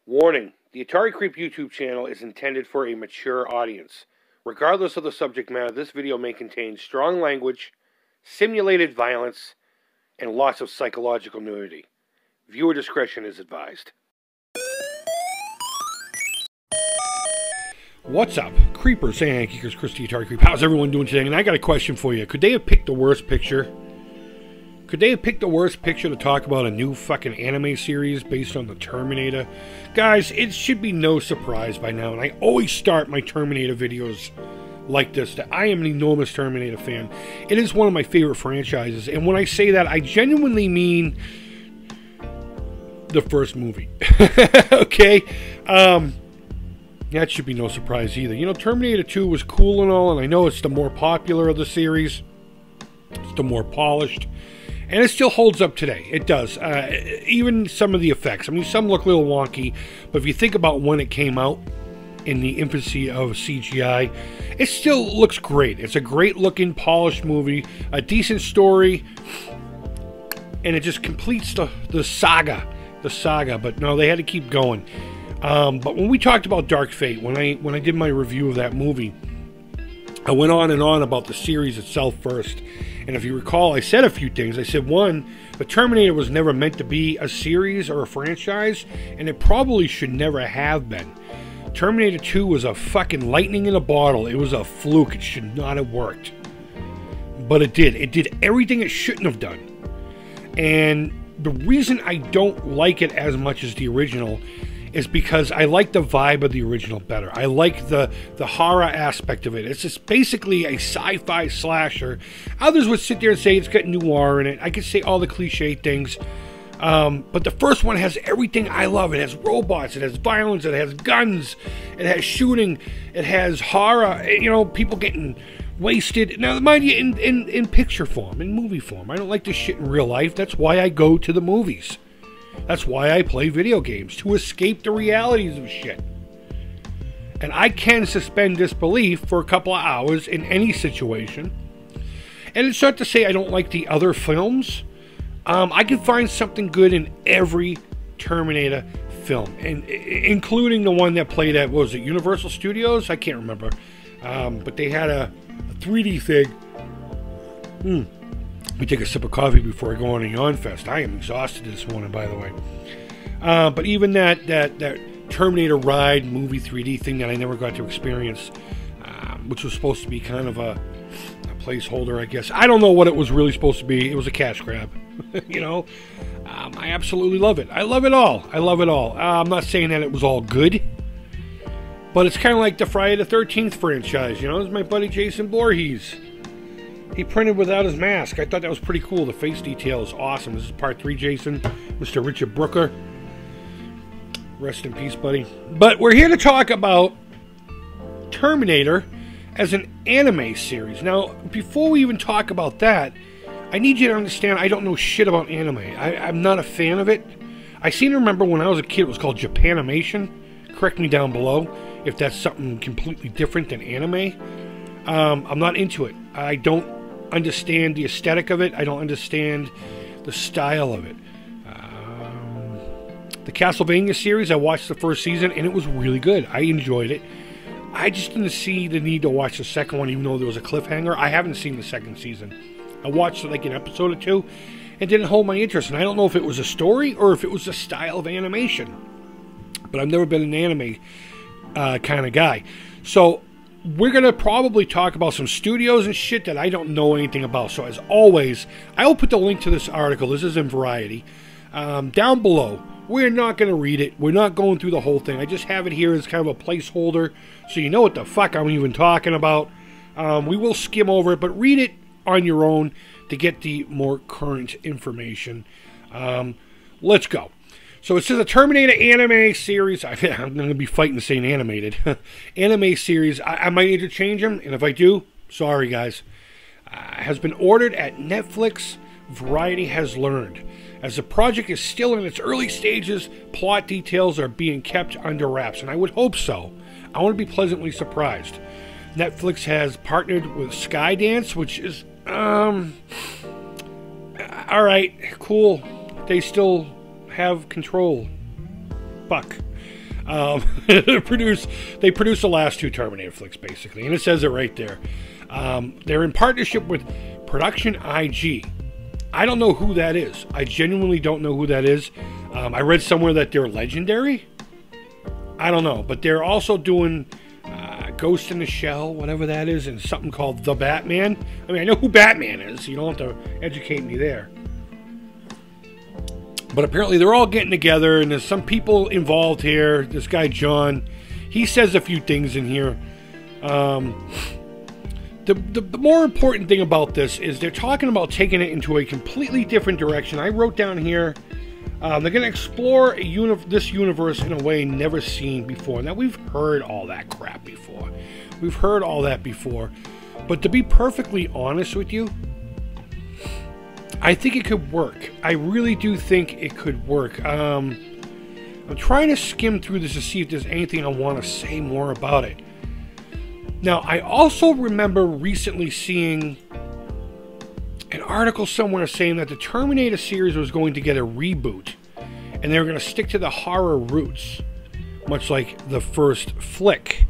Warning, the Atari Creep YouTube channel is intended for a mature audience. Regardless of the subject matter, this video may contain strong language, simulated violence, and lots of psychological nudity. Viewer discretion is advised. What's up? Creepers and Geekers, Chris the Atari Creep. How's everyone doing today? And I got a question for you. Could they have picked the worst picture? Could they have picked the worst picture to talk about a new fucking anime series based on the Terminator? Guys, it should be no surprise by now, and I always start my Terminator videos like this, that I am an enormous Terminator fan. It is one of my favorite franchises, and when I say that, I genuinely mean the first movie. Okay? That should be no surprise either. You know, Terminator 2 was cool and all, and I know it's the more popular of the series. It's the more polished. And it still holds up today. It does. Even some of the effects. I mean, some look a little wonky, but if you think about when it came out, in the infancy of CGI, it still looks great. It's a great-looking, polished movie, a decent story, and it just completes the saga. But no, they had to keep going. But when we talked about Dark Fate, when I did my review of that movie, I went on and on about the series itself first. And if you recall, I said a few things. I said, one, the Terminator was never meant to be a series or a franchise, and it probably should never have been. Terminator 2 was a fucking lightning in a bottle. It was a fluke. It should not have worked. But it did. It did everything it shouldn't have done. And the reason I don't like it as much as the original is because I like the vibe of the original better. I like the horror aspect of it. It's just basically a sci-fi slasher. Others would sit there and say it's got noir in it. I could say all the cliche things. But the first one has everything I love. It has robots, it has violence, it has guns, it has shooting, it has horror, you know, people getting wasted. Now, mind you, in picture form, in movie form. I don't like this shit in real life. That's why I go to the movies. That's why I play video games, to escape the realities of shit. And I can suspend disbelief for a couple of hours in any situation. And it's not to say I don't like the other films. I can find something good in every Terminator film, and including the one that played at, what was it, Universal Studios? I can't remember. But they had a 3D thing. Let me take a sip of coffee before I go on a yawn fest. I am exhausted this morning, by the way. But even that Terminator ride movie 3D thing that I never got to experience, which was supposed to be kind of a placeholder, I guess. I don't know what it was really supposed to be. It was a cash grab. You know, I absolutely love it. I love it all. I love it all. I'm not saying that it was all good, but it's kind of like the Friday the 13th franchise. You know, it's my buddy Jason Voorhees. He printed without his mask. I thought that was pretty cool. The face detail is awesome. This is part 3, Jason. Mr. Richard Brooker. Rest in peace, buddy. But we're here to talk about Terminator as an anime series. Now, before we even talk about that, I need you to understand I don't know shit about anime. I'm not a fan of it. I seem to remember when I was a kid it was called Japanimation. Correct me down below if that's something completely different than anime. I'm not into it. I don't understand the aesthetic of it. I don't understand the style of it. The Castlevania series, I watched the first season and it was really good. I enjoyed it. I just didn't see the need to watch the second one, even though there was a cliffhanger. I haven't seen the second season. I watched like an episode or two. It didn't hold my interest, and I don't know if it was a story or if it was a style of animation. But I've never been an anime kind of guy. So we're going to probably talk about some studios and shit that I don't know anything about. So as always, I will put the link to this article. This is in Variety. Down below. We're not going to read it. We're not going through the whole thing. I just have it here as kind of a placeholder so you know what the fuck I'm even talking about. We will skim over it, but read it on your own to get the more current information. Let's go. So it says a Terminator anime series. I'm going to be fighting saying animated. Anime series. I might interchange them, and if I do, sorry guys. Has been ordered at Netflix, Variety has learned. As the project is still in its early stages, plot details are being kept under wraps, and I would hope so. I want to be pleasantly surprised. Netflix has partnered with Skydance, which is, alright, cool. They still have control. fuck. They produce the last 2 Terminator flicks, basically, and it says it right there. They're in partnership with Production IG. I don't know who that is. I genuinely don't know who that is. I read somewhere that they're legendary. I don't know, but they're also doing Ghost in the Shell, whatever that is, and something called The Batman. I mean, I know who Batman is. You don't have to educate me there. But apparently they're all getting together, and there's some people involved here. This guy, John, he says a few things in here. The more important thing about this is they're talking about taking it into a completely different direction. I wrote down here, they're going to explore this universe in a way never seen before. Now, we've heard all that crap before. We've heard all that before. But to be perfectly honest with you, I think it could work. I really do think it could work. I'm trying to skim through this to see if there's anything I want to say more about it. Now, I also remember recently seeing an article somewhere saying that the Terminator series was going to get a reboot, and they were going to stick to the horror roots, much like the first flick.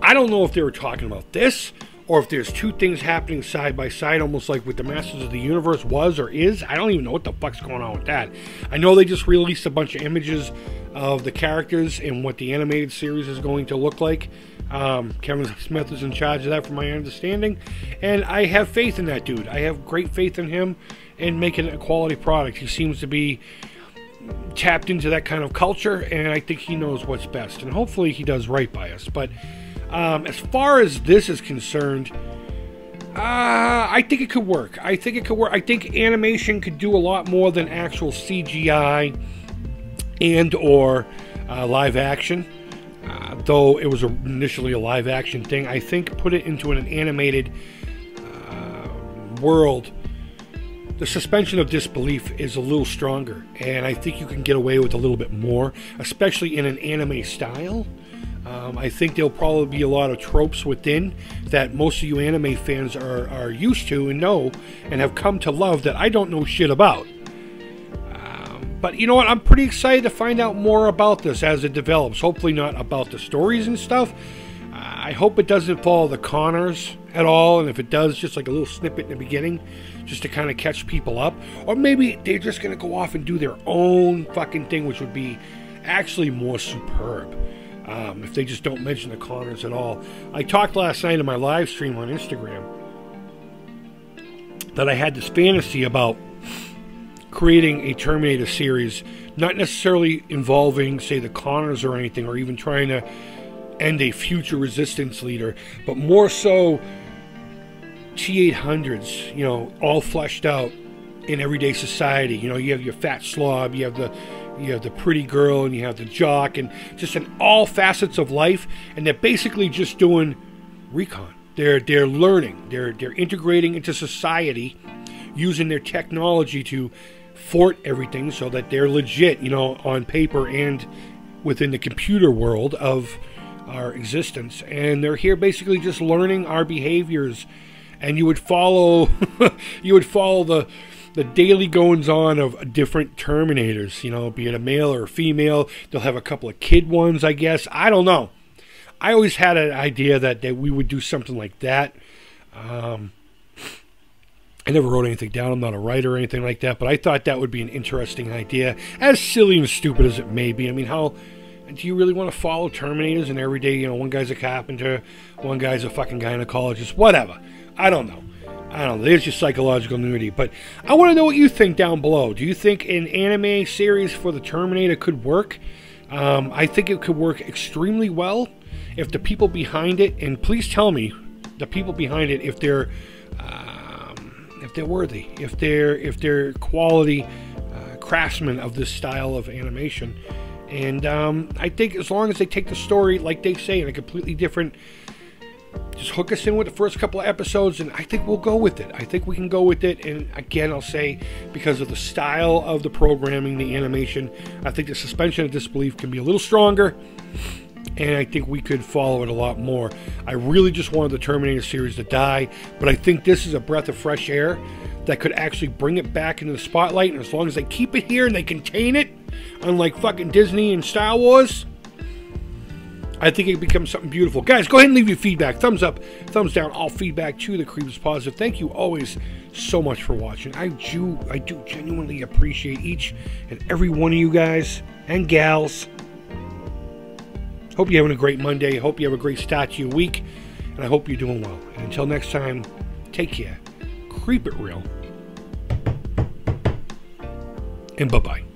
I don't know if they were talking about this, or if there's 2 things happening side by side, almost like what the Masters of the Universe was or is. I don't even know what the fuck's going on with that. I know they just released a bunch of images of the characters and what the animated series is going to look like. Kevin Smith is in charge of that, from my understanding, and I have faith in that dude. I have great faith in him in making a quality product. He seems to be tapped into that kind of culture, and I think he knows what's best, and hopefully he does right by us. But as far as this is concerned, I think it could work. I think it could work. I think animation could do a lot more than actual CGI and or live action. Though it was initially a live action thing, I think put it into an animated world, the suspension of disbelief is a little stronger, and I think you can get away with a little bit more, especially in an anime style. I think there'll probably be a lot of tropes within that most of you anime fans are used to and know and have come to love that I don't know shit about. But you know what? I'm pretty excited to find out more about this as it develops. Hopefully not about the stories and stuff. I hope it doesn't follow the Connors at all, and if it does, just like a little snippet in the beginning, just to kind of catch people up. Or maybe they're just going to go off and do their own fucking thing, which would be actually more superb. If they just don't mention the Connors at all. I talked last night in my live stream on Instagram that I had this fantasy about creating a Terminator series, not necessarily involving, say, the Connors or anything, or even trying to end a future resistance leader, but more so T-800s, you know, all fleshed out in everyday society. You know, you have your fat slob, you have the pretty girl, and you have the jock, and just in all facets of life, and they're basically just doing recon. They're learning, they're integrating into society, using their technology to fort everything so that they're legit, you know, on paper and within the computer world of our existence. And they're here basically just learning our behaviors, and you would follow the daily goings on of different Terminators, you know, be it a male or a female. They'll have a couple of kid ones, I guess. I don't know. I always had an idea that we would do something like that. I never wrote anything down. I'm not a writer or anything like that, but I thought that would be an interesting idea, as silly and stupid as it may be. I mean, how do you really want to follow Terminators and every day, you know, one guy's a carpenter, one guy's a fucking gynecologist, whatever. I don't know. There's your psychological nudity. But I want to know what you think down below. Do you think an anime series for the Terminator could work? I think it could work extremely well if the people behind it, and please tell me, the people behind it, if they're worthy, if they're quality craftsmen of this style of animation. And I think as long as they take the story, like they say, in a completely different, just hook us in with the first couple of episodes, and I think we'll go with it. I think we can go with it. And again, I'll say, because of the style of the programming, the animation, I think the suspension of disbelief can be a little stronger, and I think we could follow it a lot more. I really just wanted the Terminator series to die, but I think this is a breath of fresh air that could actually bring it back into the spotlight. And as long as they keep it here and they contain it, unlike fucking Disney and Star Wars, I think it becomes something beautiful. Guys, go ahead and leave your feedback. Thumbs up, thumbs down, all feedback to the Creep is positive. Thank you always so much for watching. I do genuinely appreciate each and every one of you guys and gals. Hope you're having a great Monday. Hope you have a great start to your week. And I hope you're doing well. And until next time, take care. Creep it real. And bye-bye.